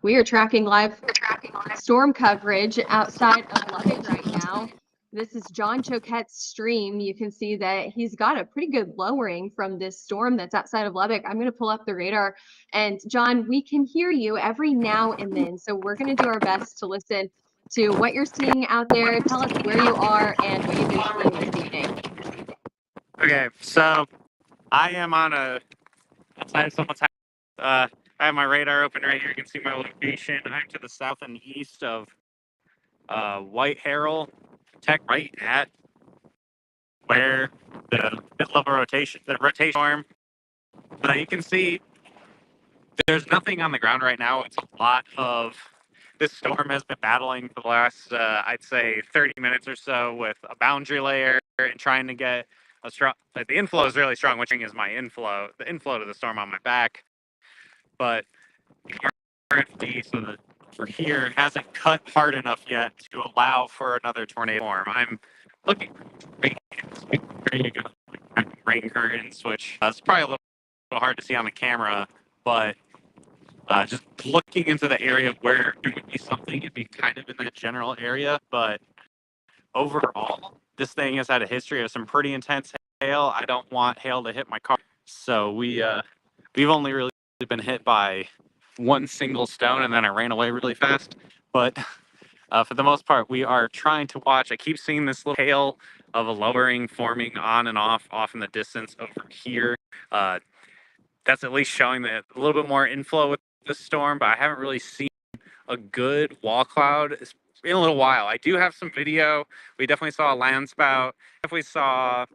We are tracking live storm coverage outside of Lubbock right now. This is John Choquette's stream. You can see that he's got a pretty good lowering from this storm that's outside of Lubbock. I'm going to pull up the radar. And John, we can hear you every now and then. So we're going to do our best to listen to what you're seeing out there. Tell us where you are and what you've been seeing this evening. Okay, so I am on outside of someone's house. I have my radar open right here. You can see my location. I'm to the south and east of White Harrell, Tech, right at where the mid-level rotation storm. You can see there's nothing on the ground right now. It's a lot of this storm has been battling for the last, I'd say, 30 minutes or so with a boundary layer and trying to get a strong. The inflow is really strong, which is my inflow, the inflow to the storm on my back. But RFD, so the for here hasn't cut hard enough yet to allow for another tornado storm. I'm looking for rain curtains, which it's probably a little hard to see on the camera, but just looking into the area where there would be something, it'd be kind of in that general area. But overall, this thing has had a history of some pretty intense hail. I don't want hail to hit my car, so we've only really been hit by one single stone, and then I ran away really fast. But for the most part, we are trying to watch. I keep seeing this little hail of a lowering forming on and off in the distance over here. That's at least showing that a little bit more inflow with the storm, but I haven't really seen a good wall cloud in a little while. I do have some video. We definitely saw a landspout. Definitely saw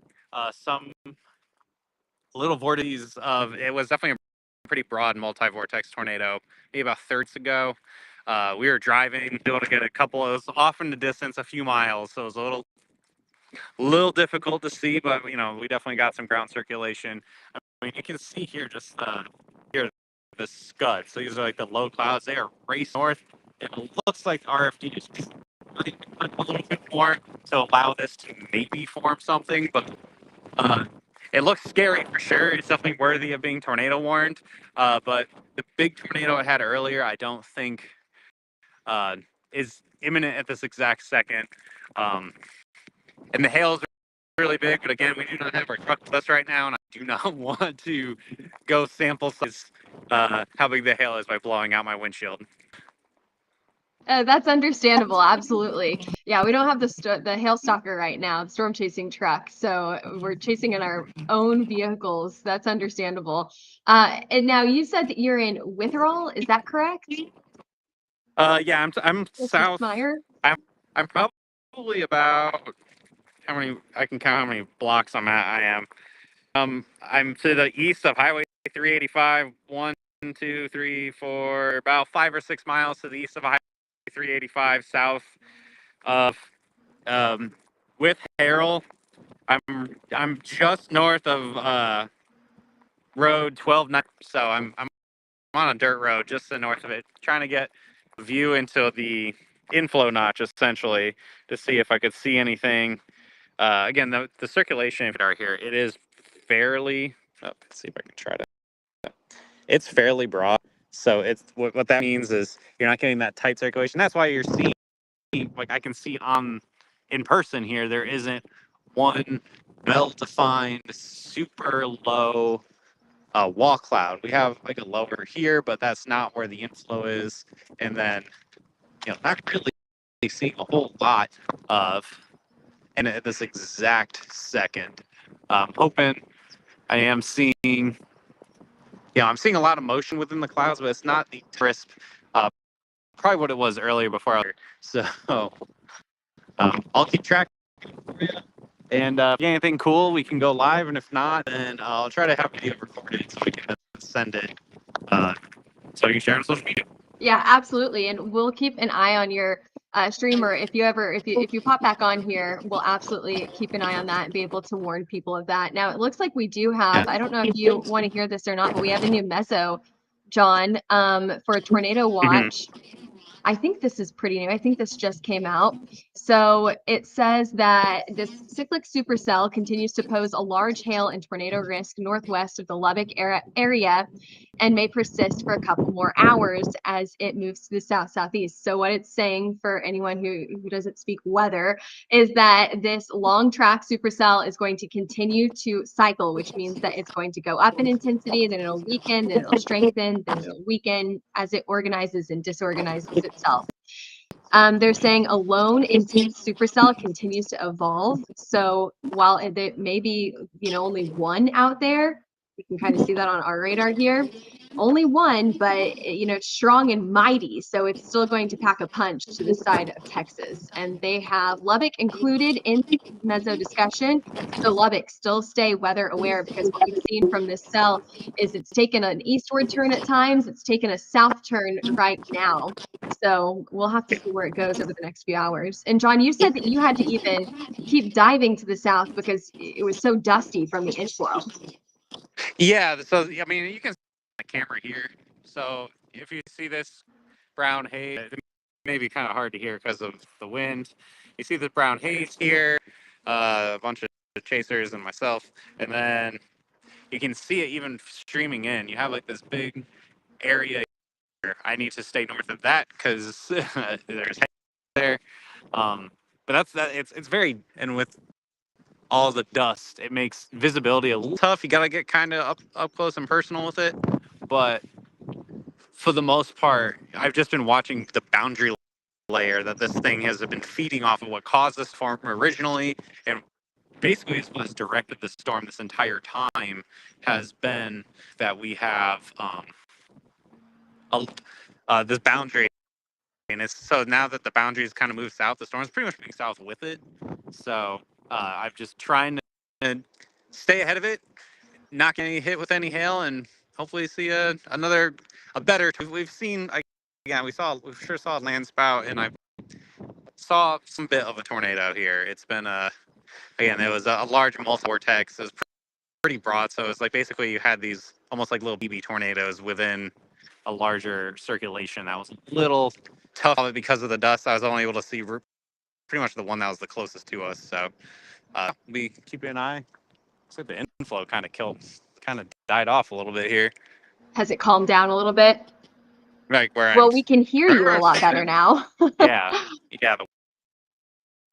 some little vortices of, it was definitely a pretty broad multi-vortex tornado maybe about 30 minutes ago. We were driving, able to get a couple of those off in the distance, a few miles, so it was a little difficult to see, but we definitely got some ground circulation. I mean, you can see here just here the scud. So these are like the low clouds. They are racing north. It looks like RFD is trying a little bit more to allow this to maybe form something, but it looks scary for sure. It's definitely worthy of being tornado warned. But the big tornado I had earlier, I don't think is imminent at this exact second. And the hail is really big, but again, we do not have our truck with us right now, and I do not want to go sample size how big the hail is by blowing out my windshield. That's understandable. Absolutely. Yeah, we don't have the hail stalker right now, the storm chasing truck. So we're chasing in our own vehicles. That's understandable. And now you said that you're in Witherall. Is that correct? Yeah, I'm south. Meyer? I'm probably about how many, I can count how many blocks I'm at. I am. I'm to the east of Highway 385. 1, 2, 3, 4, about 5 or 6 miles to the east of Highway 385, south of with Harrell. I'm just north of Road 12. So I'm on a dirt road just to the north of it, trying to get a view into the inflow notch essentially to see if I could see anything. Again, the circulation here, it is fairly. Let's see if I can try to. It's fairly broad, so it's what that means is you're not getting that tight circulation. That's why you're seeing, like I can see in person here, there isn't one well-defined, super low wall cloud. We have like a lower here, but that's not where the inflow is. And then, not really seeing a whole lot of, and at this exact second, hoping I am seeing. I'm seeing a lot of motion within the clouds, but it's not the crisp, probably what it was earlier before. So I'll keep track for you. And if you get anything cool, we can go live. And if not, then I'll try to have video recorded so we can send it so you can share it on social media. Yeah, absolutely. And we'll keep an eye on your streamer. If you pop back on here, we'll absolutely keep an eye on that and be able to warn people of that. Now, it looks like we do have, I don't know if you want to hear this or not, but we have a new mezzo, John, for a tornado watch. I think this is pretty new. I think this just came out. So it says that this cyclic supercell continues to pose a large hail and tornado risk northwest of the Lubbock area and may persist for a couple more hours as it moves to the south-southeast. So what it's saying for anyone who doesn't speak weather is that this long track supercell is going to continue to cycle, which means that it's going to go up in intensity, then it'll weaken, then it'll strengthen, then it'll weaken as it organizes and disorganizes itself. They're saying a lone intense supercell continues to evolve. So while it may be, only one out there, you can kind of see that on our radar here. Only one, but it's strong and mighty, so it's still going to pack a punch to the side of Texas. And they have Lubbock included in the meso discussion. So Lubbock, still stay weather aware, because what we've seen from this cell is it's taken an eastward turn at times. It's taken a south turn right now. So we'll have to see where it goes over the next few hours. And John, you said that you had to even keep diving to the south because it was so dusty from the inflow. Yeah, so I mean, you can see the camera here. So if you see this brown haze, it may be kind of hard to hear because of the wind. You see the brown haze here, a bunch of chasers and myself, and then you can see it even streaming in. You have like this big area here. I need to stay north of that because there's haze there. But that's that. It's very, and with all the dust, it makes visibility a little tough. You got to get kind of up close and personal with it. But for the most part, I've just been watching the boundary layer that this thing has been feeding off of what caused this storm originally. And basically, it's what has directed the storm this entire time has been that we have this boundary. And it's so now that the boundaries kind of moved south, the storm's pretty much moving south with it. So I'm just trying to stay ahead of it, not getting hit with any hail, and hopefully see a better. We've seen again. We sure saw a land spout, and I saw some bit of a tornado here. It's been again, it was a large multi-vortex. It was pretty broad, so it's like basically you had these almost like little BB tornadoes within a larger circulation. That was a little tough because of the dust. I was only able to see pretty much the one that was the closest to us. So we keep an eye. Looks like the inflow kind of died off a little bit here. Has it calmed down a little bit? Like where we can hear you a lot better now. yeah. The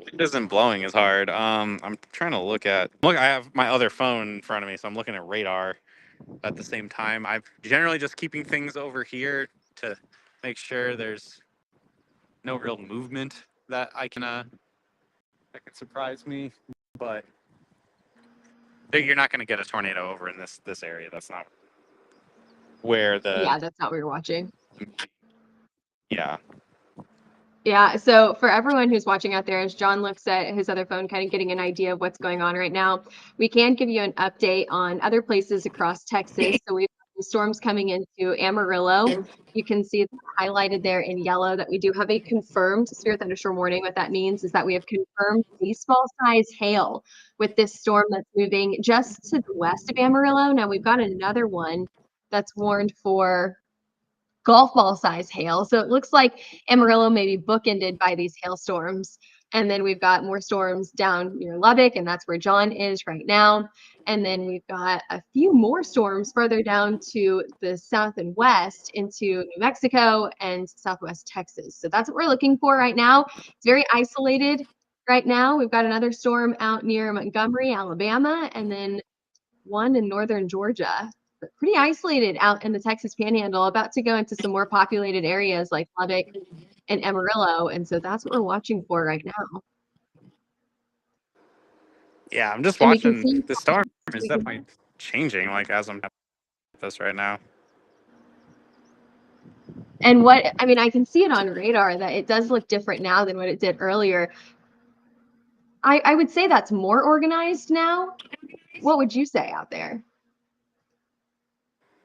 wind isn't blowing as hard. I'm trying to look. I have my other phone in front of me, so I'm looking at radar at the same time. I'm generally just keeping things over here to make sure there's no real movement that can surprise me. But you're not going to get a tornado over in this area. That's not where Yeah, that's not what you're watching. Yeah. Yeah, so for everyone who's watching out there, as John looks at his other phone, kind of getting an idea of what's going on right now, we can give you an update on other places across Texas. So we've got storms coming into Amarillo. You can see highlighted there in yellow that we do have a confirmed severe thunderstorm warning. What that means is that we have confirmed baseball size hail with this storm that's moving just to the west of Amarillo. Now we've got another one that's warned for golf ball size hail. So it looks like Amarillo may be bookended by these hailstorms. And then we've got more storms down near Lubbock, and that's where John is right now. And then we've got a few more storms further down to the south and west into New Mexico and southwest Texas. So that's what we're looking for right now. It's very isolated right now. We've got another storm out near Montgomery, Alabama, and then one in northern Georgia. Pretty isolated out in the Texas Panhandle, about to go into some more populated areas like Lubbock and Amarillo. And so that's what we're watching for right now. Yeah, I'm just watching the storm is definitely changing like as I'm at this right now. And I can see it on radar that it does look different now than what it did earlier. I would say that's more organized now. What would you say out there?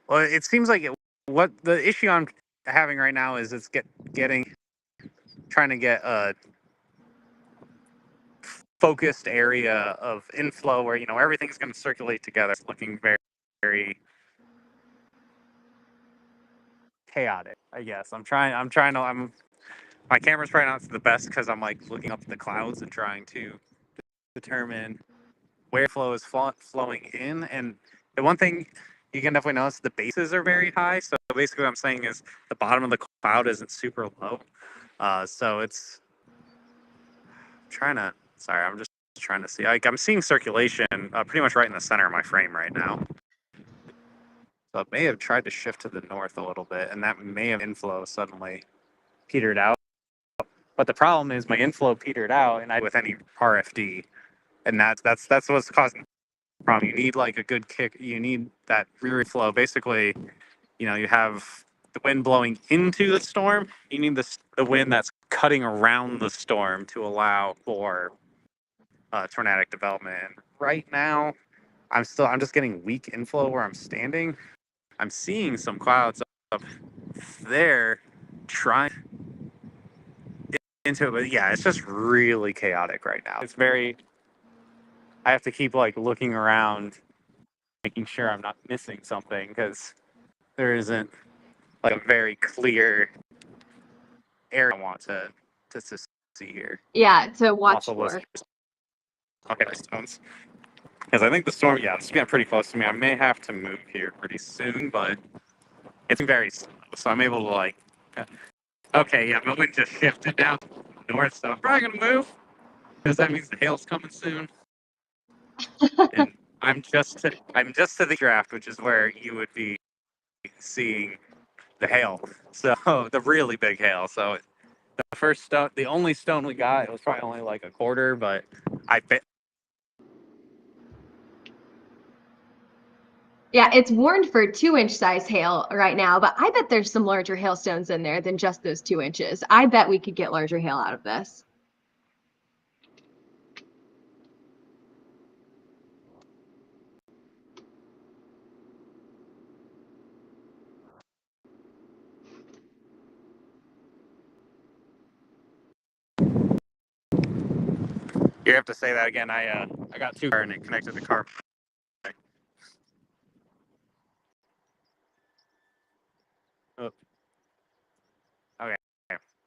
Well, it seems like what the issue I'm having right now is it's trying to get a focused area of inflow where everything's going to circulate together. It's looking very, very chaotic, I guess. I'm my camera's probably not the best because I'm like looking up at the clouds and trying to determine where flow is flowing in. And the one thing you can definitely notice, the bases are very high. So basically what I'm saying is the bottom of the cloud isn't super low. So it's I'm just trying to see. Like I'm seeing circulation pretty much right in the center of my frame right now. So it may have tried to shift to the north a little bit, and that may have inflow suddenly petered out. But the problem is my inflow petered out, and I with any RFD, and that's what's causing the problem. You need like a good kick. You need that rear flow. Basically, you have the wind blowing into the storm. You need the wind that's cutting around the storm to allow for tornadic development. Right now, I'm just getting weak inflow where I'm standing. I'm seeing some clouds up there trying into it, but yeah, it's just really chaotic right now. I have to keep like looking around, making sure I'm not missing something because there isn't like a very clear area I want to see here. Yeah, to watch Also, for. okay, stones. Because I think the storm, yeah, it's getting pretty close to me. I may have to move here pretty soon, but it's very slow, so I'm able to like. Okay, yeah, my wind just shifted down north, so I'm probably gonna move because that means the hail's coming soon. And I'm just to the draft, which is where you would be seeing the hail. So the really big hail. So the first stone, the only stone we got, it was probably only like a quarter, but I bet. Yeah, it's warned for 2-inch size hail right now, but I bet there's some larger hailstones in there than just those 2 inches. I bet we could get larger hail out of this. You have to say that again. I got two car and it connected the car. Oh, okay.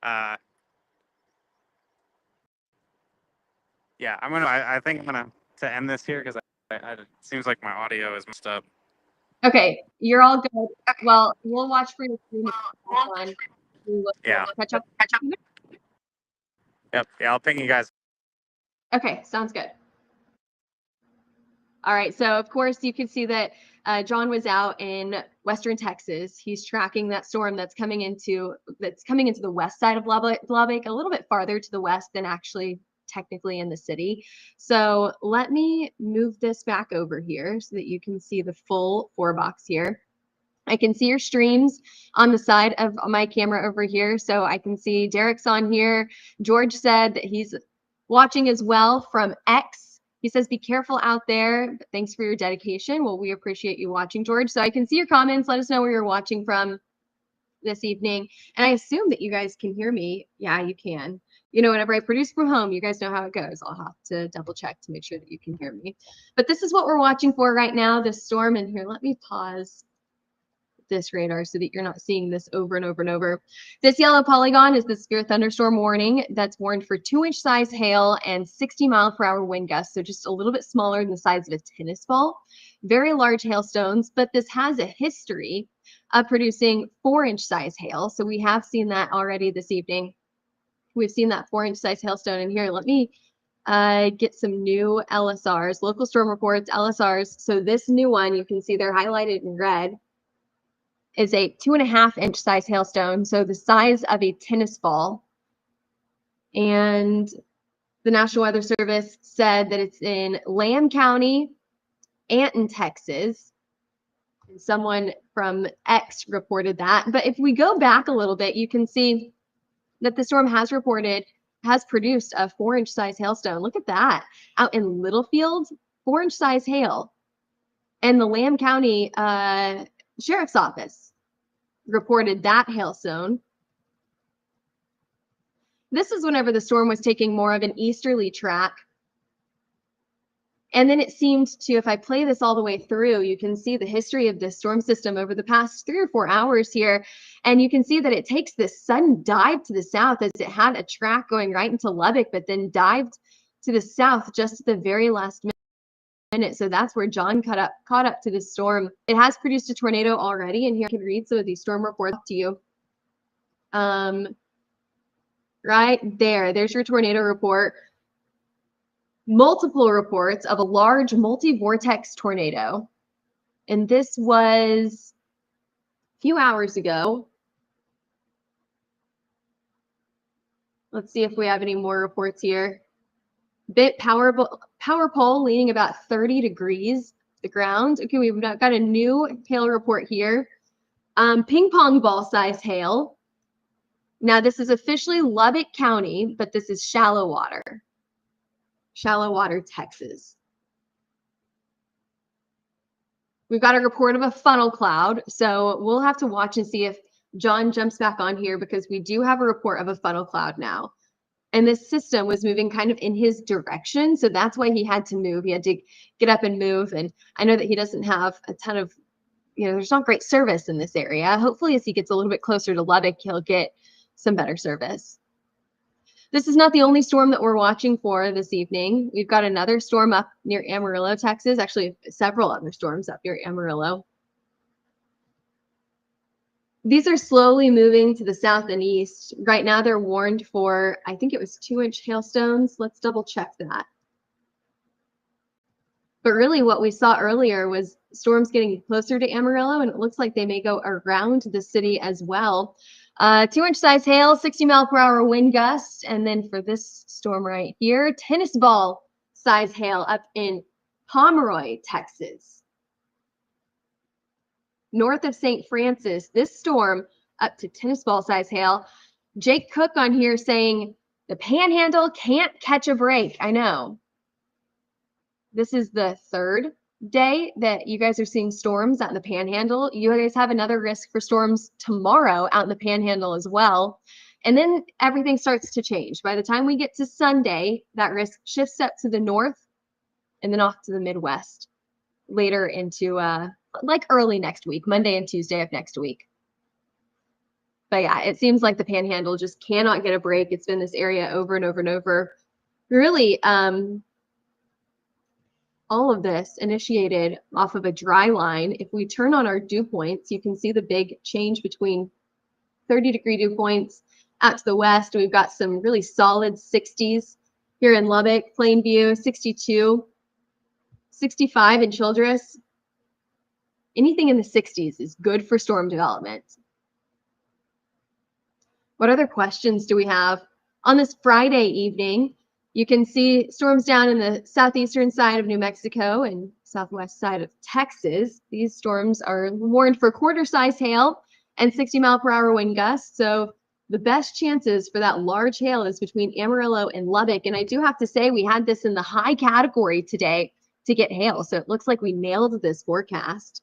Uh, yeah, I think I'm gonna to end this here because it seems like my audio is messed up. Okay, you're all good. Well, we'll watch for your stream on. Yeah. Catch up. Yep. Yeah, I'll ping you guys. Okay, sounds good. All right, so of course you can see that John was out in western Texas. He's tracking that storm that's coming into the west side of Blaubig, a little bit farther to the west than actually technically in the city. So let me move this back over here so that you can see the full 4-box here. I can see your streams on the side of my camera over here. So I can see Derek's on here. George said that he's watching as well from X. He says, be careful out there. But thanks for your dedication. Well, we appreciate you watching, George. So I can see your comments. Let us know where you're watching from this evening. And I assume that you guys can hear me. Yeah, you can. Whenever I produce from home, you guys know how it goes. I'll have to double check to make sure that you can hear me. But this is what we're watching for right now, this storm. And here, let me pause this radar so that you're not seeing this over and over and over. This yellow polygon is the severe thunderstorm warning that's warned for 2-inch size hail and 60-mile-per-hour wind gusts, so just a little bit smaller than the size of a tennis ball. Very large hailstones, but this has a history of producing 4-inch size hail, so we have seen that already this evening. We've seen that 4-inch size hailstone in here. Let me get some new LSRs, local storm reports, LSRs. So this new one, you can see they're highlighted in red, is a 2.5-inch size hailstone, so the size of a tennis ball. And the National Weather Service said that it's in Lamb County, Anton, Texas. And someone from X reported that. But if we go back a little bit, you can see that the storm has produced a 4-inch size hailstone. Look at that. Out in Littlefield, 4-inch size hail. And the Lamb County Sheriff's Office reported that hailstone. This is whenever the storm was taking more of an easterly track. And then it seemed to, if I play this all the way through, you can see the history of this storm system over the past 3 or 4 hours here. And you can see that it takes this sudden dive to the south as it had a track going right into Lubbock, but then dived to the south just at the very last minute. So that's where John caught up to this storm. It has produced a tornado already, and here I can read some of these storm reports to you. Right there's your tornado report. Multiple reports of a large multi-vortex tornado. And this was a few hours ago. Let's see if we have any more reports here. Bit power pole leaning about 30 degrees to the ground. Okay, we've got a new hail report here. Ping pong ball size hail. Now this is officially Lubbock County, but this is shallow water. Shallow water, Texas. We've got a report of a funnel cloud, so we'll have to watch and see if John jumps back on here, because we do have a report of a funnel cloud now. And this system was moving kind of in his direction, so that's why he had to move. He had to get up and move, and I know that he doesn't have a ton of, there's not great service in this area. Hopefully as he gets a little bit closer to Lubbock, he'll get some better service. This is not the only storm that we're watching for this evening. We've got another storm up near Amarillo, Texas. Actually, several other storms up near Amarillo. These are slowly moving to the south and east. Right now, they're warned for, I think it was 2-inch hailstones. Let's double check that. But really what we saw earlier was storms getting closer to Amarillo, and it looks like they may go around the city as well. 2-inch size hail, 60-mile-per-hour wind gust. And then for this storm right here, tennis ball size hail up in Pomeroy, Texas. North of St. Francis, this storm up to tennis ball size hail. Jake Cook on here saying the Panhandle can't catch a break. I know. This is the third day that you guys are seeing storms out in the Panhandle. You guys have another risk for storms tomorrow out in the Panhandle as well. And then everything starts to change. By the time we get to Sunday, that risk shifts up to the north and then off to the Midwest later into like early next week, Monday and Tuesday of next week. But yeah, it seems like the Panhandle just cannot get a break. It's been this area over and over and over. Really, all of this initiated off of a dry line. If we turn on our dew points, you can see the big change between 30-degree dew points out to the west. We've got some really solid 60s here in Lubbock, Plainview, 62, 65 in Childress. Anything in the 60s is good for storm development. What other questions do we have? On this Friday evening, you can see storms down in the southeastern side of New Mexico and southwest side of Texas. These storms are warned for quarter-size hail and 60-mile-per-hour wind gusts. So the best chances for that large hail is between Amarillo and Lubbock. And I do have to say, we had this in the high category today to get hail. So it looks like we nailed this forecast.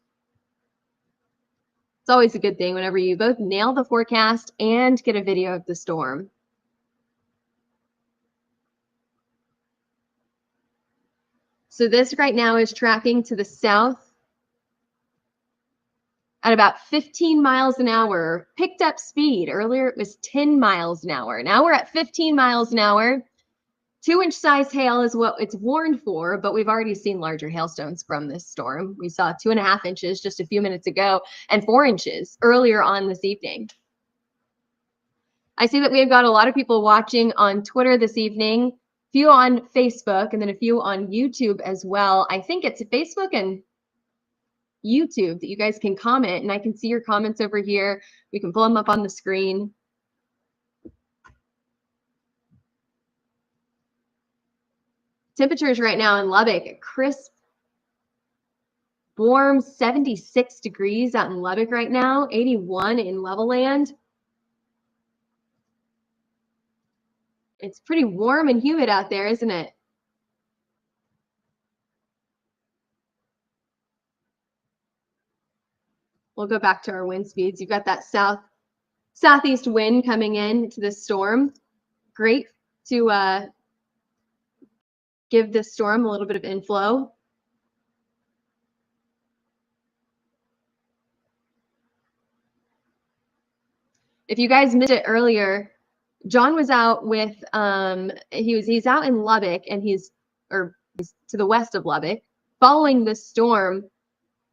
It's always a good thing whenever you both nail the forecast and get a video of the storm. So this right now is tracking to the south at about 15 miles an hour, picked up speed. Earlier it was 10 miles an hour. Now we're at 15 miles an hour. 2-inch size hail is what it's warned for, but we've already seen larger hailstones from this storm. We saw 2.5 inches just a few minutes ago and 4 inches earlier on this evening. I see that we've got a lot of people watching on Twitter this evening, a few on Facebook, and then a few on YouTube as well. I think it's Facebook and YouTube that you guys can comment, and I can see your comments over here. We can pull them up on the screen. Temperatures right now in Lubbock, crisp, warm, 76 degrees out in Lubbock right now, 81 in Levelland. It's pretty warm and humid out there, isn't it? We'll go back to our wind speeds. You've got that southeast wind coming in to the storm. Great to give this storm a little bit of inflow. If you guys missed it earlier, John was out with he's out in Lubbock, and he's to the west of Lubbock following this storm.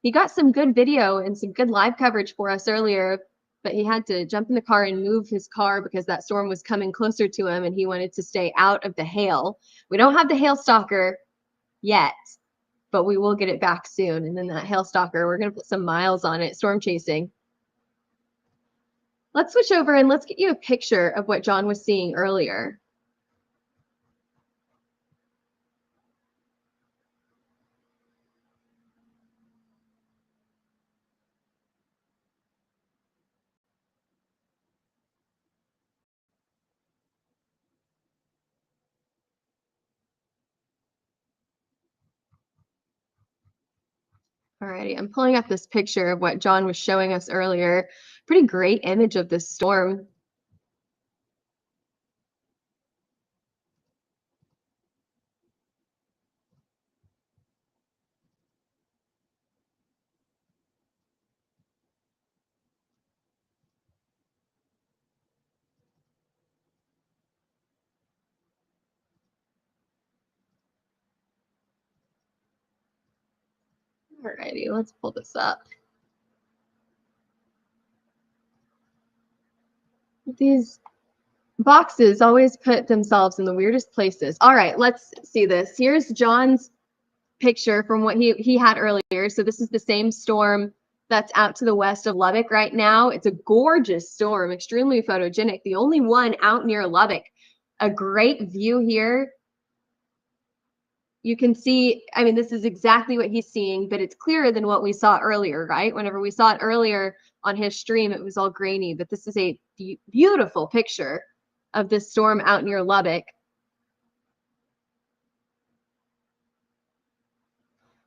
He got some good video and some good live coverage for us earlier, but he had to jump in the car and move his car because that storm was coming closer to him and he wanted to stay out of the hail. We don't have the hail stalker yet, but we will get it back soon. And then that hail stalker, we're going to put some miles on it, storm chasing. Let's switch over and let's get you a picture of what John was seeing earlier. Alrighty, I'm pulling up this picture of what John was showing us earlier. Pretty great image of this storm. Alrighty, let's pull this up. These boxes always put themselves in the weirdest places. All right, let's see this. Here's John's picture from what he had earlier. So this is the same storm that's out to the west of Lubbock right now. It's a gorgeous storm, extremely photogenic. The only one out near Lubbock. A great view here. You can see, I mean, this is exactly what he's seeing, but it's clearer than what we saw earlier, right? Whenever we saw it earlier on his stream, it was all grainy, but this is a beautiful picture of this storm out near Lubbock.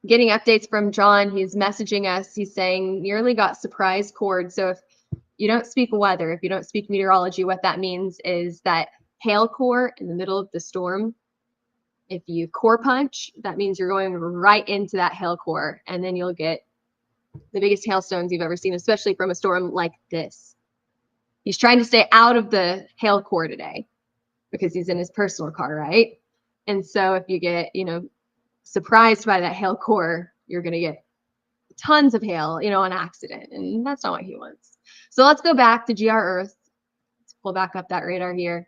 Getting updates from John. He's messaging us. He's saying nearly got surprise cord. So if you don't speak weather, if you don't speak meteorology, what that means is that hail core in the middle of the storm. If you core punch, that means you're going right into that hail core, and then you'll get the biggest hailstones you've ever seen, especially from a storm like this. He's trying to stay out of the hail core today because he's in his personal car, right? And so if you get, surprised by that hail core, you're going to get tons of hail, on accident, and that's not what he wants. So let's go back to GR Earth. Let's pull back up that radar here.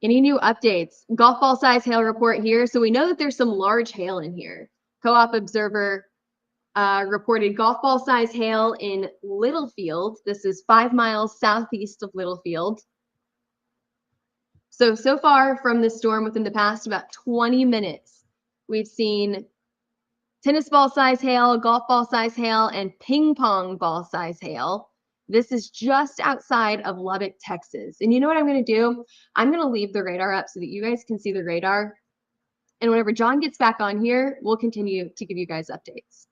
Any new updates? Golf ball size hail report here. So we know that there's some large hail in here. Co-op Observer reported golf ball size hail in Littlefield. This is 5 miles southeast of Littlefield. So far from this storm within the past about 20 minutes, we've seen tennis ball size hail, golf ball size hail, and ping pong ball size hail. This is just outside of Lubbock, Texas. And you know what I'm going to do? I'm going to leave the radar up so that you guys can see the radar. And whenever John gets back on here, we'll continue to give you guys updates.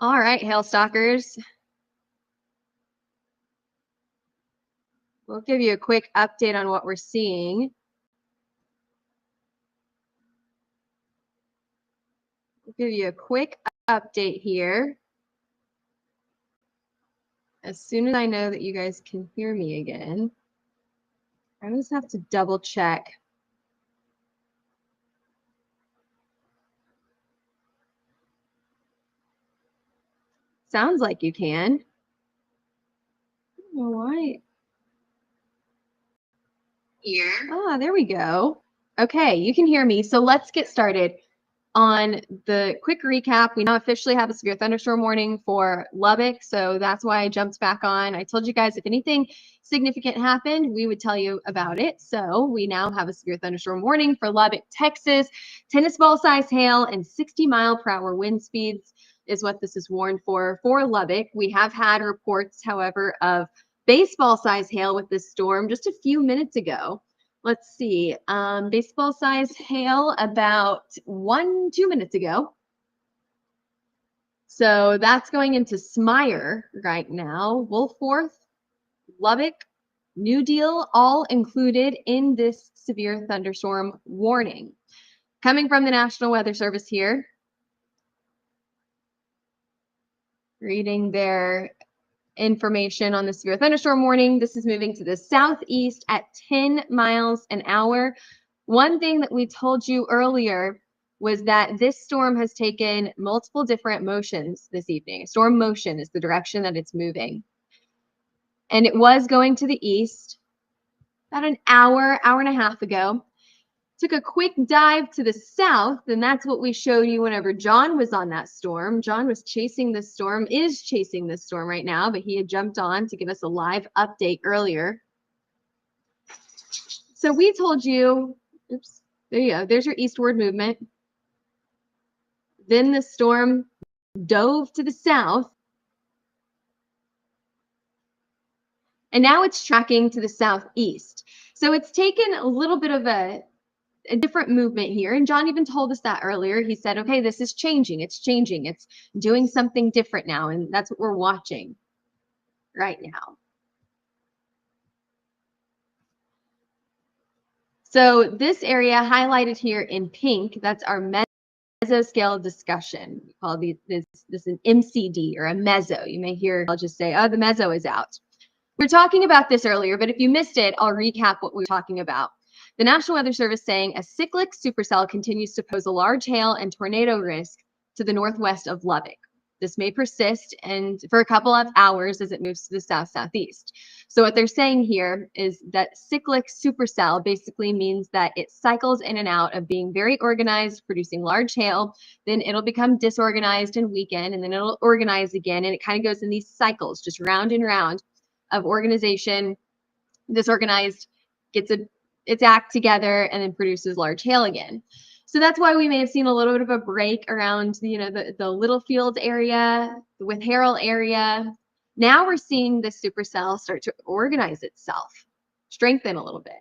All right, hail stalkers. We'll give you a quick update on what we're seeing. We'll give you a quick update here. As soon as I know that you guys can hear me again, I just have to double check. Sounds like you can. I don't know why. Here. Ah, there we go. Okay, you can hear me. So let's get started on the quick recap. We now officially have a severe thunderstorm warning for Lubbock, so that's why I jumped back on. I told you guys if anything significant happened, we would tell you about it. So we now have a severe thunderstorm warning for Lubbock, Texas. Tennis ball size hail and 60-mile-per-hour wind speeds is what this is warned for Lubbock. We have had reports, however, of baseball size hail with this storm just a few minutes ago. Let's see, baseball size hail about 2 minutes ago. So that's going into Smyre right now. Wolfforth, Lubbock, New Deal, all included in this severe thunderstorm warning. Coming from the National Weather Service here, reading their information on the severe thunderstorm warning. This is moving to the southeast at 10 miles an hour. One thing that we told you earlier was that this storm has taken multiple different motions this evening. Storm motion is the direction that it's moving. And it was going to the east about an hour and a half ago. Took a quick dive to the south, and that's what we showed you whenever John was on that storm. John was chasing this storm, is chasing this storm right now, but he had jumped on to give us a live update earlier. So we told you, oops, there you go, there's your eastward movement. Then the storm dove to the south, and now it's tracking to the southeast. So it's taken a little bit of a different movement here. And John even told us that earlier. He said, okay, this is changing. It's changing. It's doing something different now. And that's what we're watching right now. So this area highlighted here in pink, that's our mesoscale discussion. We call this an MCD or a meso. You may hear, I'll just say, oh, the meso is out. We were talking about this earlier, but if you missed it, I'll recap what we were talking about. The National Weather Service saying a cyclic supercell continues to pose a large hail and tornado risk to the northwest of Lubbock. This may persist and for a couple of hours as it moves to the south-southeast. So what they're saying here is that cyclic supercell basically means that it cycles in and out of being very organized, producing large hail, then it'll become disorganized and weaken, and then it'll organize again, and it kind of goes in these cycles, just round and round of organization, disorganized, gets its act together, and then produces large hail again. So that's why we may have seen a little bit of a break around, the Littlefield area, the With Harrell area. Now we're seeing the supercell start to organize itself, strengthen a little bit.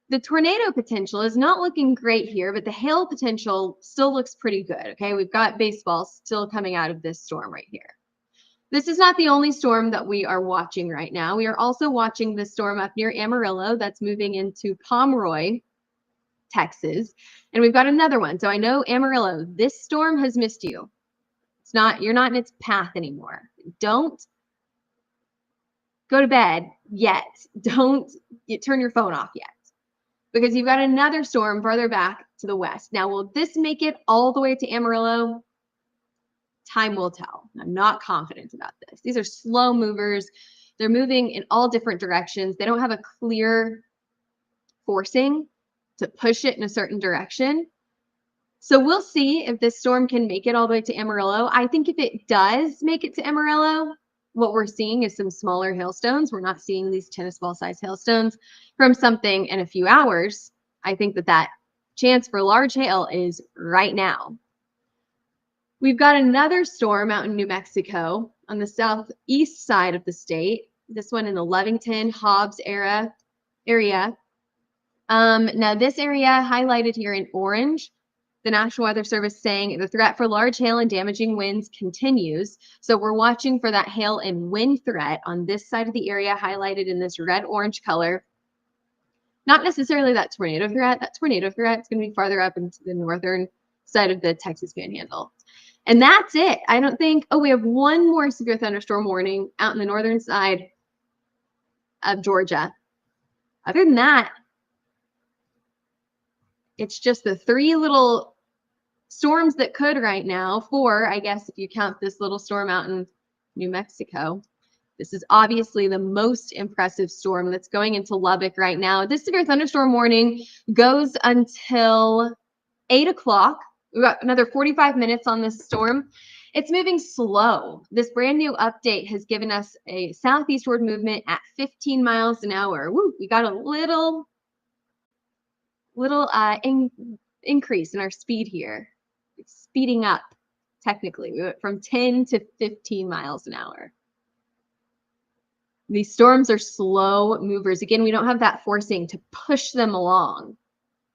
The tornado potential is not looking great here, but the hail potential still looks pretty good. Okay, we've got baseball still coming out of this storm right here. This is not the only storm that we are watching right now. We are also watching the storm up near Amarillo that's moving into Pomeroy, Texas. And we've got another one. So I know Amarillo, this storm has missed you. You're not in its path anymore. Don't go to bed yet. Don't turn your phone off yet, because you've got another storm further back to the west. Now, will this make it all the way to Amarillo? Time will tell. I'm not confident about this. These are slow movers. They're moving in all different directions. They don't have a clear forcing to push it in a certain direction. So we'll see if this storm can make it all the way to Amarillo. I think if it does make it to Amarillo, what we're seeing is some smaller hailstones. We're not seeing these tennis ball size hailstones from something in a few hours. I think that chance for large hail is right now. We've got another storm out in New Mexico on the southeast side of the state. This one in the Lovington, Hobbs area. Now this area highlighted here in orange. The National Weather Service saying the threat for large hail and damaging winds continues. So we're watching for that hail and wind threat on this side of the area highlighted in this red-orange color. Not necessarily that tornado threat. That tornado threat is going to be farther up into the northern side of the Texas Panhandle. And that's it. I don't think, oh, we have one more severe thunderstorm warning out in the northern side of Georgia. Other than that, it's just the three little storms that could right now. Four, I guess, if you count this little storm out in New Mexico. This is obviously the most impressive storm that's going into Lubbock right now. This severe thunderstorm warning goes until 8 o'clock. We've got another 45 minutes on this storm. It's moving slow. This brand new update has given us a southeastward movement at 15 miles an hour. Woo, we got a little increase in our speed here. It's speeding up, technically. We went from 10 to 15 miles an hour. These storms are slow movers. Again, we don't have that forcing to push them along.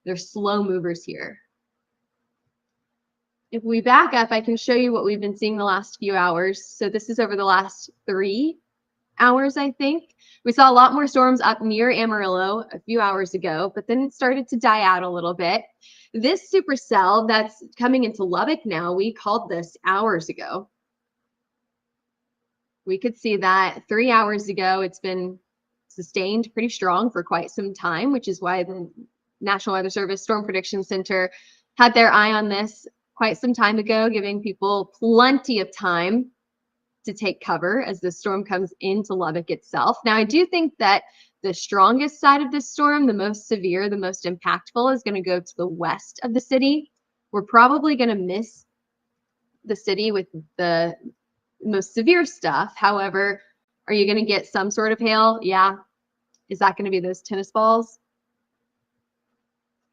They're slow movers here. If we back up, I can show you what we've been seeing the last few hours. So this is over the last 3 hours, I think. We saw a lot more storms up near Amarillo a few hours ago, but then it started to die out a little bit. This supercell that's coming into Lubbock now, we called this hours ago. We could see that 3 hours ago. It's been sustained pretty strong for quite some time, which is why the National Weather Service Storm Prediction Center had their eye on this quite some time ago, giving people plenty of time to take cover as the storm comes into Lubbock itself. Now, I do think that the strongest side of this storm, the most severe, the most impactful, is going to go to the west of the city. We're probably going to miss the city with the most severe stuff. However, are you going to get some sort of hail? Yeah. Is that going to be those tennis balls?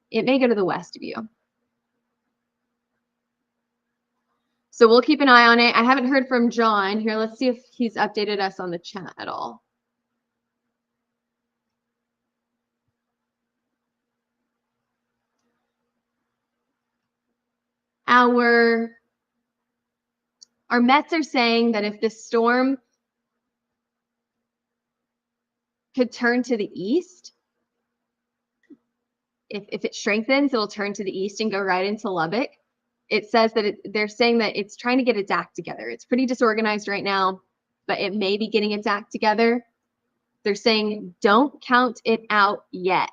It may go to the west of you. So we'll keep an eye on it. I haven't heard from John here. Let's see if he's updated us on the chat at all. Our Mets are saying that if this storm could turn to the east, if it strengthens, it'll turn to the east and go right into Lubbock. It says that they're saying that it's trying to get its act together. It's pretty disorganized right now, but it may be getting its act together. They're saying don't count it out yet.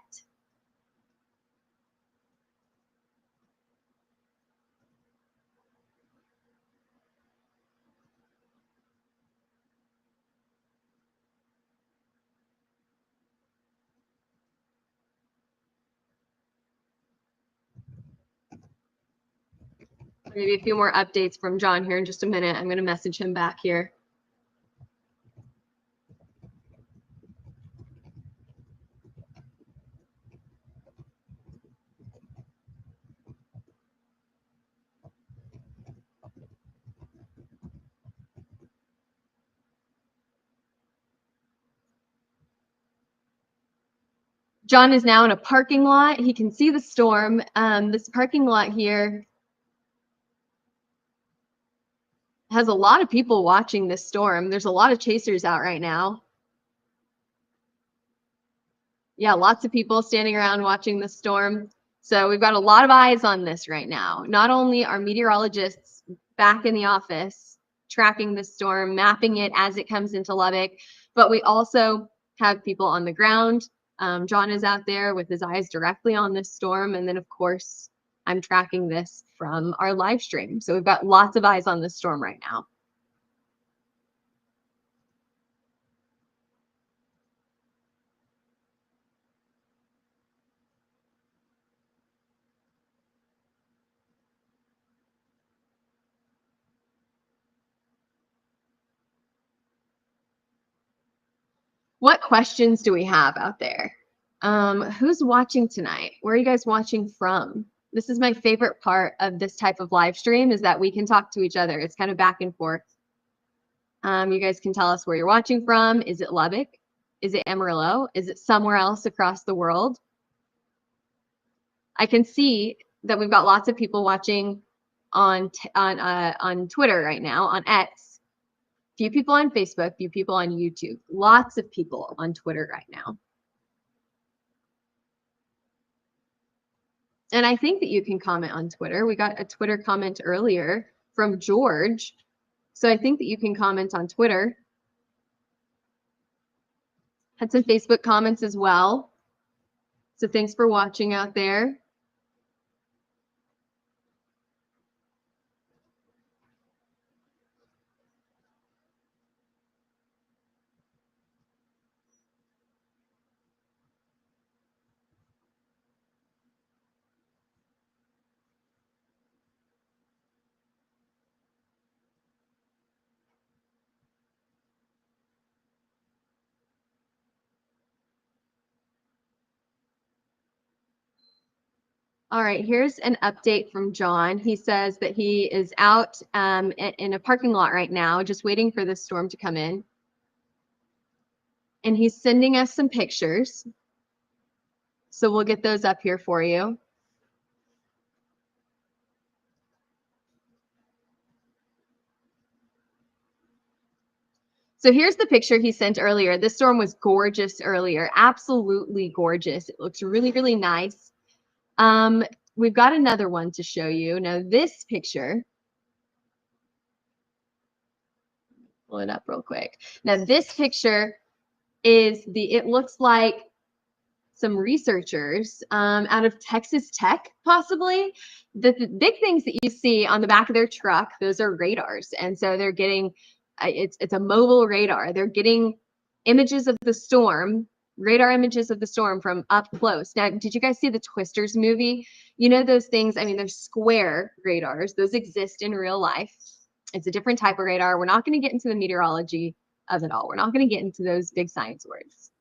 Maybe a few more updates from John here in just a minute. I'm going to message him back here. John is now in a parking lot. He can see the storm. This parking lot here has a lot of people watching this storm. There's a lot of chasers out right now. Yeah, lots of people standing around watching the storm. So we've got a lot of eyes on this right now. Not only are meteorologists back in the office tracking the storm, mapping it as it comes into Lubbock, but we also have people on the ground. John is out there with his eyes directly on this storm. And then, of course, I'm tracking this from our live stream. So we've got lots of eyes on this storm right now. What questions do we have out there? Who's watching tonight? Where are you guys watching from? This is my favorite part of this type of live stream, is that we can talk to each other. It's kind of back and forth. You guys can tell us where you're watching from. Is it Lubbock? Is it Amarillo? Is it somewhere else across the world? I can see that we've got lots of people watching on Twitter right now, on X. Few people on Facebook, few people on YouTube. Lots of people on Twitter right now. And I think that you can comment on Twitter. We got a Twitter comment earlier from George. So I think that you can comment on Twitter. Had some Facebook comments as well. So thanks for watching out there. All right, here's an update from John. He says that he is out in a parking lot right now, just waiting for this storm to come in. And he's sending us some pictures. So we'll get those up here for you. So here's the picture he sent earlier. This storm was gorgeous earlier, absolutely gorgeous. It looks really, really nice. We've got another one to show you. Now this picture, pull it up real quick. Now this picture is it looks like some researchers out of Texas Tech, possibly. The big things that you see on the back of their truck, those are radars. And so they're getting, it's a mobile radar. They're getting images of the storm, radar images of the storm from up close. Now, did you guys see the Twisters movie? You know those things, I mean, they're square radars. Those exist in real life. It's a different type of radar. We're not going to get into the meteorology of it all. We're not going to get into those big science words.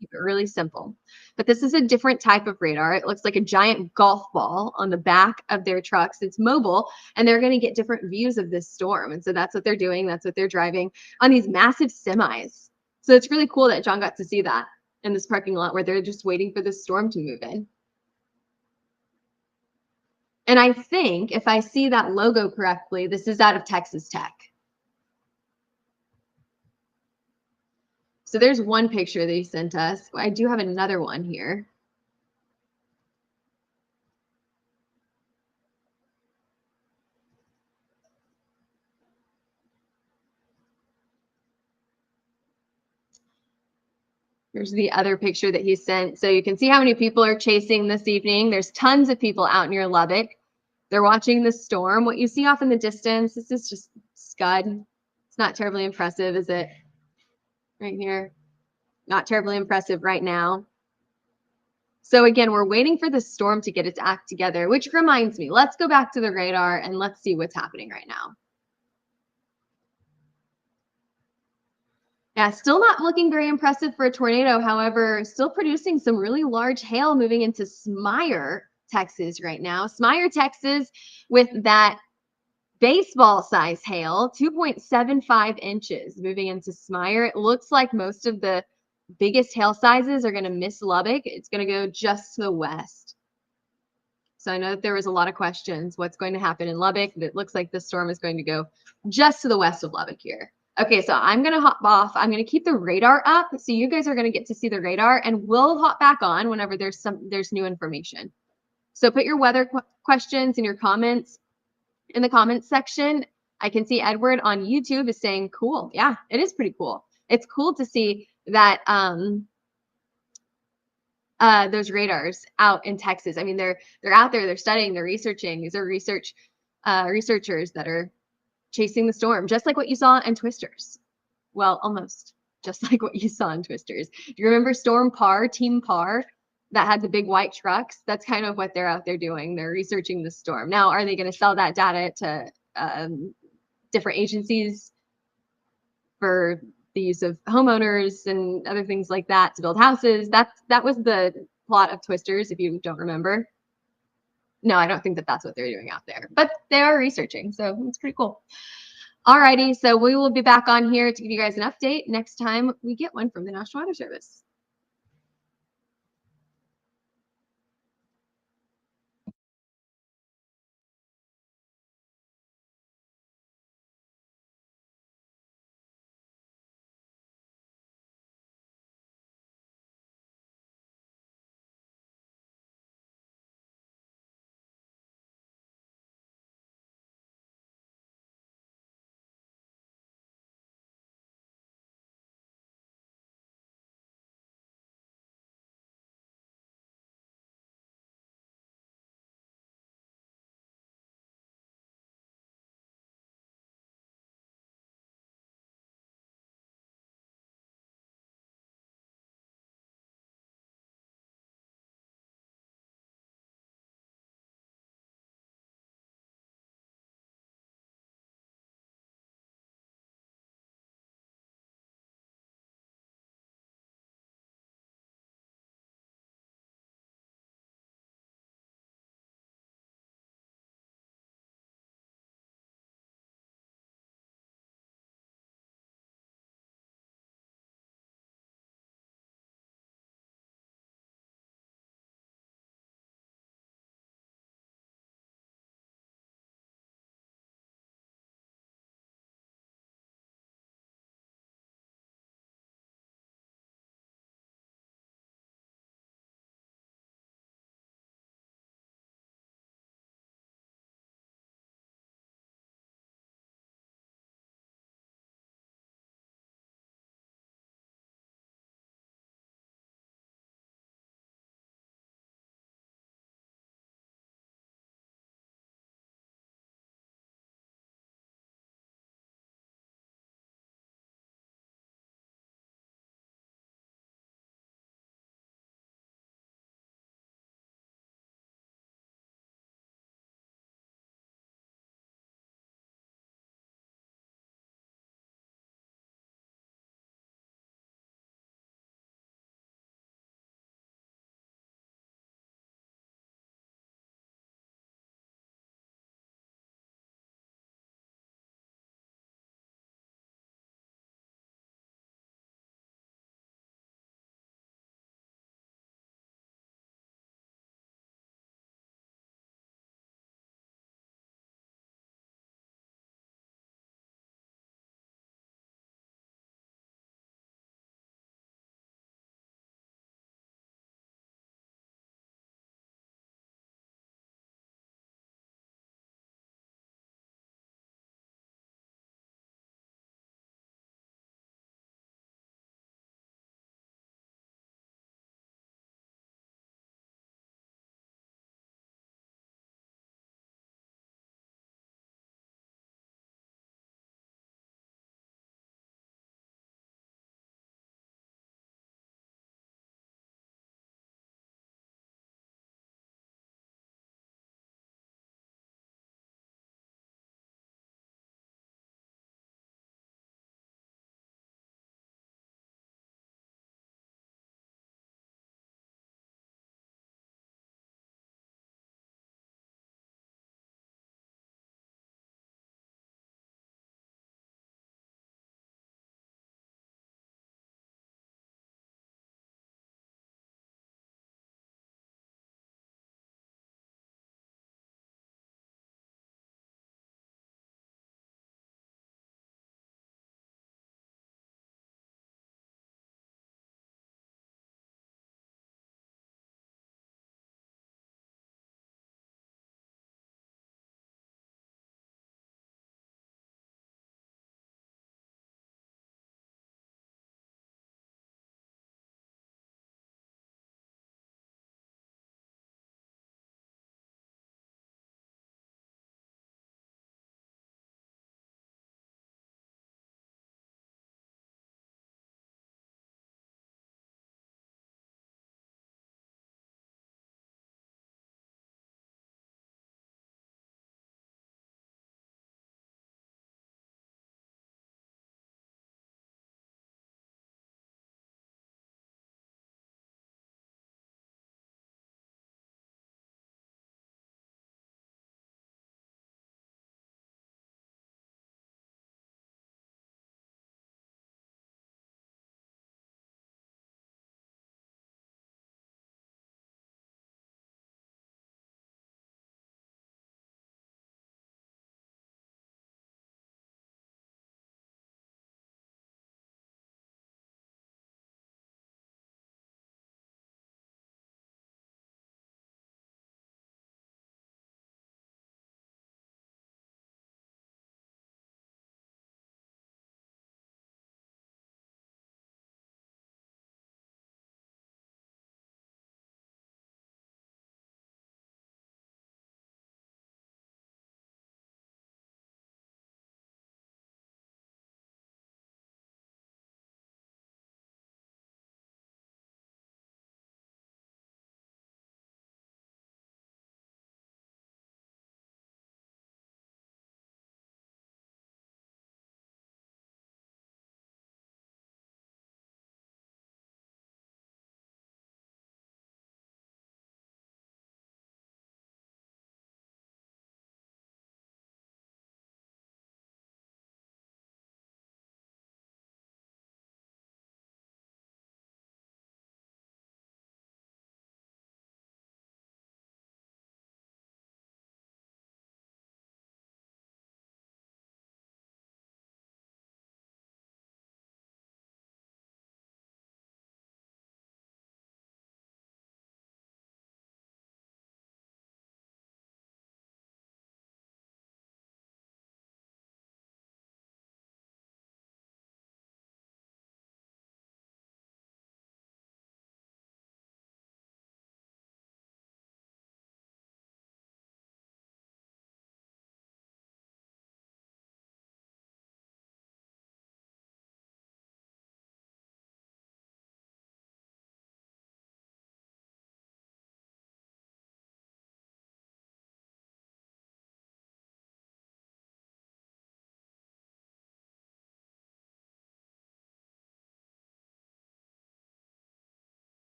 Keep it really simple. But this is a different type of radar. It looks like a giant golf ball on the back of their trucks. It's mobile, and they're going to get different views of this storm. And so that's what they're doing. That's what they're driving on these massive semis. So it's really cool that John got to see that in this parking lot where they're just waiting for this storm to move in. And I think if I see that logo correctly, this is out of Texas Tech. So there's one picture that he sent us. I do have another one here. Here's the other picture that he sent. So you can see how many people are chasing this evening. There's tons of people out near Lubbock. They're watching the storm. What you see off in the distance, this is just scud. It's not terribly impressive, is it? Right here. Not terribly impressive right now. So again, we're waiting for the storm to get its act together, which reminds me, let's go back to the radar and let's see what's happening right now. Yeah, still not looking very impressive for a tornado. However, still producing some really large hail moving into Smyre, Texas right now. Smyre, Texas, with that baseball size hail, 2.75 inches moving into Smyre. It looks like most of the biggest hail sizes are going to miss Lubbock. It's going to go just to the west. So I know that there was a lot of questions. What's going to happen in Lubbock? It looks like the storm is going to go just to the west of Lubbock here. Okay, so I'm going to hop off. I'm going to keep the radar up. So you guys are going to get to see the radar, and we'll hop back on whenever there's new information. So put your weather questions and your comments in the comments section. I can see Edward on YouTube is saying, cool. Yeah, it is pretty cool. It's cool to see that those radars out in Texas. I mean, they're out there, they're studying, they're researching. These are researchers that are chasing the storm, just like what you saw in Twisters. Well, almost just like what you saw in Twisters. Do you remember Storm Parr, Team Parr, that had the big white trucks? That's kind of what they're out there doing. They're researching the storm. Now, are they going to sell that data to different agencies for the use of homeowners and other things like that to build houses. That was the plot of Twisters, if you don't remember. No, I don't think that that's what they're doing out there, but they are researching, so it's pretty cool. Alrighty, so we will be back on here to give you guys an update next time we get one from the National Weather Service.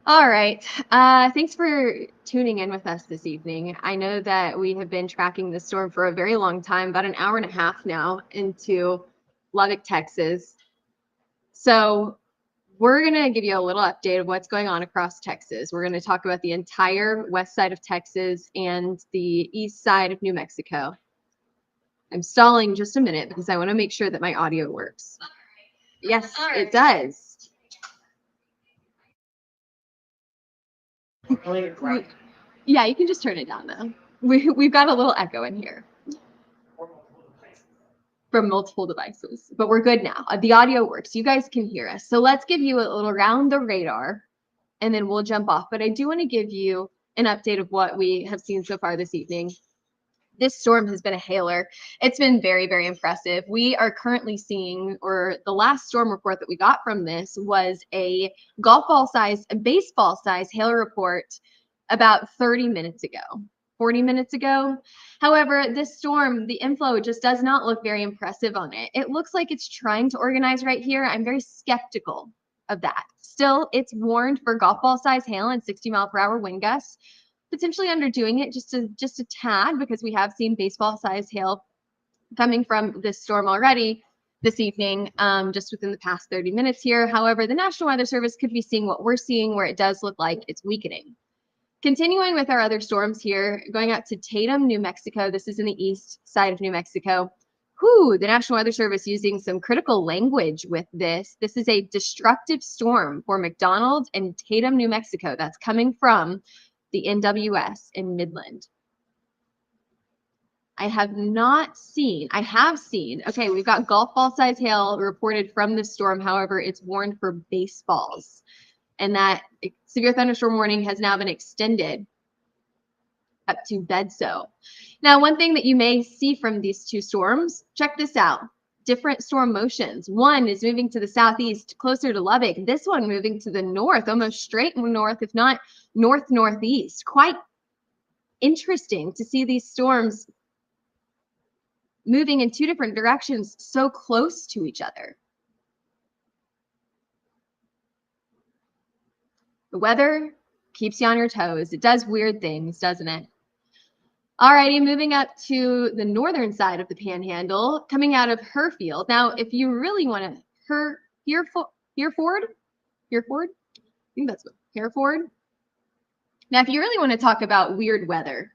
All right. Thanks for tuning in with us this evening. I know that we have been tracking the storm for a very long time, about an hour and a half now into Lubbock, Texas. So we're going to give you a little update of what's going on across Texas. We're going to talk about the entire west side of Texas and the east side of New Mexico. I'm stalling just a minute because I want to make sure that my audio works. Yes, it does. Yeah, you can just turn it down though. We've got a little echo in here from multiple devices, but we're good now. The audio works. You guys can hear us. So let's give you a little round the radar and then we'll jump off. But I do want to give you an update of what we have seen so far this evening. This storm has been a hailer. It's been very, very impressive. We are currently seeing, or the last storm report that we got from this was a golf ball size, a baseball size hail report about 30 minutes ago, 40 minutes ago. However, this storm, the inflow just does not look very impressive on it. It looks like it's trying to organize right here. I'm very skeptical of that. Still, it's warned for golf ball size hail and 60-mile-per-hour wind gusts, potentially underdoing it just a tad, because we have seen baseball size hail coming from this storm already this evening, just within the past 30 minutes here. However, the National Weather Service could be seeing what we're seeing, where it does look like it's weakening. Continuing with our other storms here, going out to Tatum, New Mexico. This is in the east side of New Mexico. The National Weather Service using some critical language with this. This is a destructive storm for McDonald and Tatum, New Mexico. That's coming from the NWS in Midland. I have seen, okay, we've got golf ball size hail reported from this storm. However, it's warned for baseballs. And that severe thunderstorm warning has now been extended up to Bedso. Now, one thing that you may see from these two storms, check this out. Different storm motions. One is moving to the southeast, closer to Lubbock. This one moving to the north, almost straight north, if not north-northeast. Quite interesting to see these storms moving in two different directions so close to each other. The weather keeps you on your toes. It does weird things, doesn't it? Alrighty, moving up to the northern side of the Panhandle, coming out of Herfield. Now, if you really want to, Hereford? I think that's what, Hereford? Now, if you really want to talk about weird weather,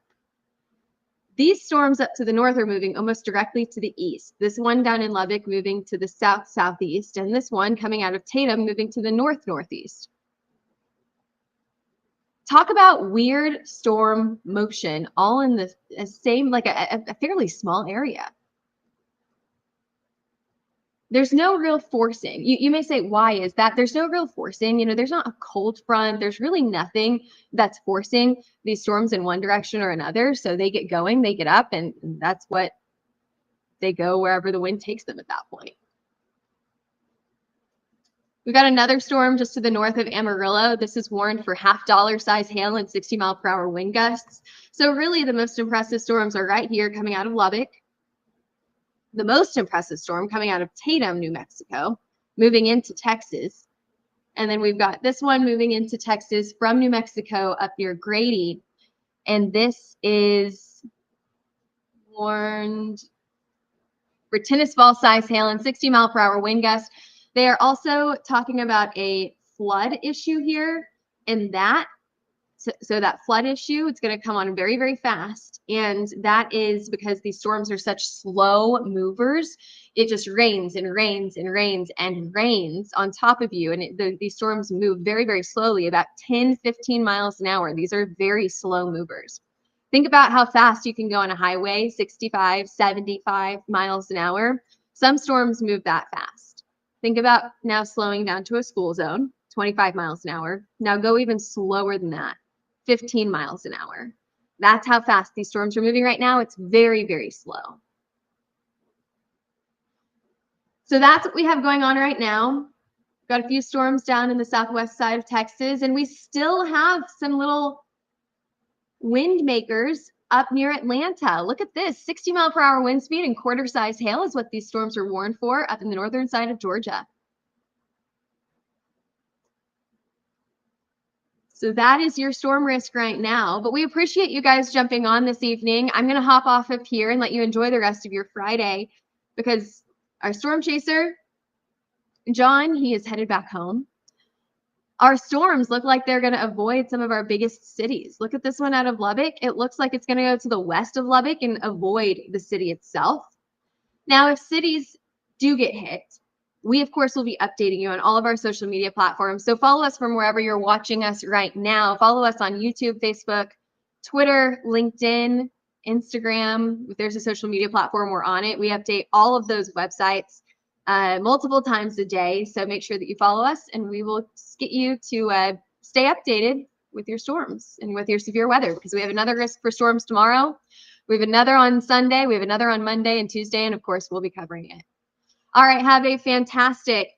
these storms up to the north are moving almost directly to the east. This one down in Lubbock moving to the south-southeast, and this one coming out of Tatum moving to the north-northeast. Talk about weird storm motion, all in the same, like a fairly small area. There's no real forcing. You may say, why is that? There's no real forcing. There's not a cold front. There's really nothing that's forcing these storms in one direction or another. So they get going, they get up, and that's what they go, wherever the wind takes them at that point. We've got another storm just to the north of Amarillo. This is warned for half-dollar size hail and 60-mile-per-hour wind gusts. So really the most impressive storms are right here coming out of Lubbock. The most impressive storm coming out of Tatum, New Mexico, moving into Texas. And then we've got this one moving into Texas from New Mexico up near Grady. And this is warned for tennis ball size hail and 60-mile-per-hour wind gusts. They are also talking about a flood issue here, and so that flood issue, it's going to come on very, very fast, and that is because these storms are such slow movers. It just rains and rains and rains and rains on top of you, and these storms move very, very slowly, about 10, 15 miles an hour. These are very slow movers. Think about how fast you can go on a highway, 65, 75 miles an hour. Some storms move that fast. Think about now slowing down to a school zone, 25 miles an hour. Now go even slower than that, 15 miles an hour. That's how fast these storms are moving right now. It's very, very slow. So that's what we have going on right now. We've got a few storms down in the southwest side of Texas, and we still have some little wind makers up near Atlanta. Look at this, 60-mile-per-hour wind speed and quarter-size hail is what these storms are warned for up in the northern side of Georgia. So that is your storm risk right now. But we appreciate you guys jumping on this evening. I'm going to hop off of here and let you enjoy the rest of your Friday because our storm chaser, John, he is headed back home. Our storms look like they're going to avoid some of our biggest cities. Look at this one out of Lubbock. It looks like it's going to go to the west of Lubbock and avoid the city itself. Now, if cities do get hit, we, of course, will be updating you on all of our social media platforms. So follow us from wherever you're watching us right now. Follow us on YouTube, Facebook, Twitter, LinkedIn, Instagram. If there's a social media platform, we're on it. We update all of those websites multiple times a day. So make sure that you follow us, and we will get you to stay updated with your storms and with your severe weather, because we have another risk for storms tomorrow. We have another on Sunday. We have another on Monday and Tuesday. And of course, we'll be covering it. All right. Have a fantastic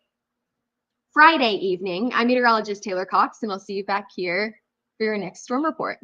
Friday evening. I'm meteorologist Taylor Cox, and I'll see you back here for your next storm report.